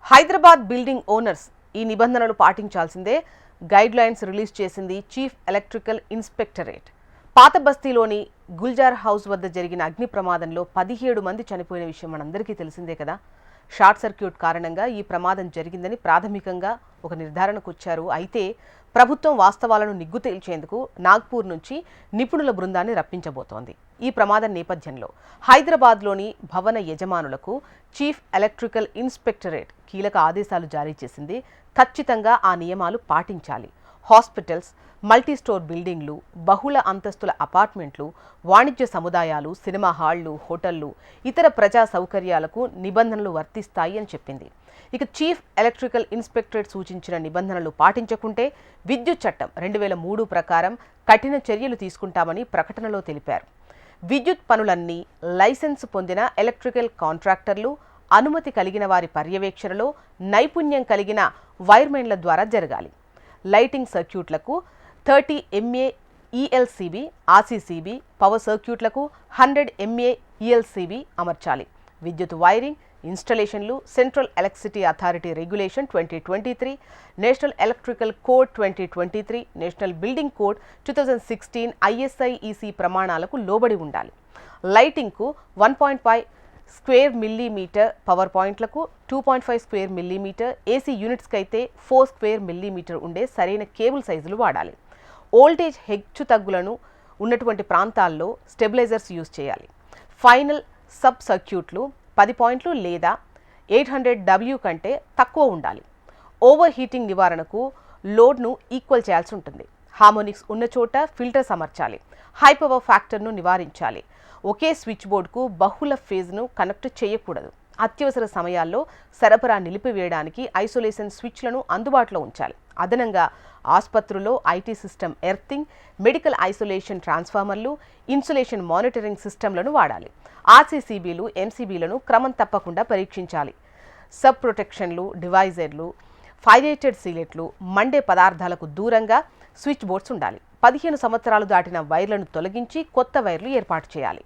Hyderabad building owners ఈ నిబంధనలు పాటించాల్సిందే guide lines release చేసింది చీఫ్ ఎలక్ట్రికల్ ఇన్స్పెక్టరేట్. పాత బస్తీలోని గుల్జార్ హౌస్ వద్ద జరిగిన అగ్ని ప్రమాదంలో 17 మంది చనిపోయిన విషయం మనందరికీ తెలిసిందే కదా. షార్ట్ సర్క్యూట్ కారణంగా ఈ ప్రమాదం జరిగిందని ప్రాథమికంగా ఒక నిర్ధారణకు వచ్చారు. అయితే ప్రభుత్వం వాస్తవాలను నిగ్గు తేల్చేందుకు నాగ్పూర్ నుంచి నిపుణుల బృందాన్ని రప్పించబోతోంది. ఈ ప్రమాదం నేపథ్యంలో హైదరాబాద్లోని భవన యజమానులకు చీఫ్ ఎలక్ట్రికల్ ఇన్స్పెక్టరేట్ కీలక ఆదేశాలు జారీ చేసింది. ఖచ్చితంగా ఆ నియమాలు పాటించాలి. హాస్పిటల్స్, మల్టీ స్టోర్ బిల్డింగ్లు, బహుళ అంతస్తుల అపార్ట్మెంట్లు, వాణిజ్య సముదాయాలు, సినిమా హాళ్లు, హోటళ్లు, ఇతర ప్రజా సౌకర్యాలకు నిబంధనలు వర్తిస్తాయి అని చెప్పింది. ఇక చీఫ్ ఎలక్ట్రికల్ ఇన్స్పెక్టరేట్ సూచించిన నిబంధనలు పాటించకుంటే విద్యుత్ చట్టం 2003 ప్రకారం కఠిన చర్యలు తీసుకుంటామని ప్రకటనలో తెలిపారు. విద్యుత్ పనులన్నీ లైసెన్స్ పొందిన ఎలక్ట్రికల్ కాంట్రాక్టర్లు, అనుమతి కలిగిన వారి పర్యవేక్షణలో నైపుణ్యం కలిగిన వైర్మెన్ల ద్వారా జరగాలి. లైటింగ్ సర్క్యూట్లకు 30 MA ELCB, RCCB, పవర్ సర్క్యూట్లకు 100 MA ELCB అమర్చాలి. విద్యుత్ వైరింగ్, ఇన్స్టలేషన్లు central electricity authority regulation 2023, national electrical code 2023, national building code 2016, ISIEC ప్రమాణాలకు లోబడి ఉండాలి. లైటింగ్కు 1.5 స్క్వేర్ మిల్లీమీటర్, పవర్ పాయింట్లకు 2.5 స్క్వేర్ మిల్లీమీటర్, AC యూనిట్స్కి అయితే 4 స్క్వేర్ మిల్లీమీటర్ ఉండే సరైన కేబుల్ సైజులు వాడాలి. ఓల్టేజ్ హెచ్చు తగ్గులను ఉన్నటువంటి ప్రాంతాల్లో స్టెబిలైజర్స్ యూజ్ చేయాలి. ఫైనల్ సబ్ సర్క్యూట్లు 10 పాయింట్లు లేదా 800 W కంటే తక్కువ ఉండాలి. ఓవర్ హీటింగ్ నివారణకు లోడ్ను ఈక్వల్ చేయాల్సి ఉంటుంది. హార్మోనిక్స్ ఉన్న చోట ఫిల్టర్స్ అమర్చాలి. హై పవర్ ఫ్యాక్టర్ను నివారించాలి. ఒకే స్విచ్ బోర్డుకు బహుళ ఫేజ్ను కనెక్ట్ చేయకూడదు. అత్యవసర సమయాల్లో సరఫరా నిలిపివేయడానికి ఐసోలేషన్ స్విచ్లను అందుబాటులో ఉంచాలి. అదనంగా ఆసుపత్రుల్లో IT system earthing, medical isolation ట్రాన్స్ఫార్మర్లు, ఇన్సులేషన్ మానిటరింగ్ సిస్టమ్లను వాడాలి. RCCBలు, MCBలను క్రమం తప్పకుండా పరీక్షించాలి. సబ్ ప్రొటెక్షన్లు, డివైజర్లు, ఫైరేటెడ్ సీలెట్లు, మండే పదార్థాలకు దూరంగా స్విచ్ బోర్డ్స్ ఉండాలి. 15 సంవత్సరాలు దాటిన వైర్లను తొలగించి కొత్త వైర్లు ఏర్పాటు చేయాలి.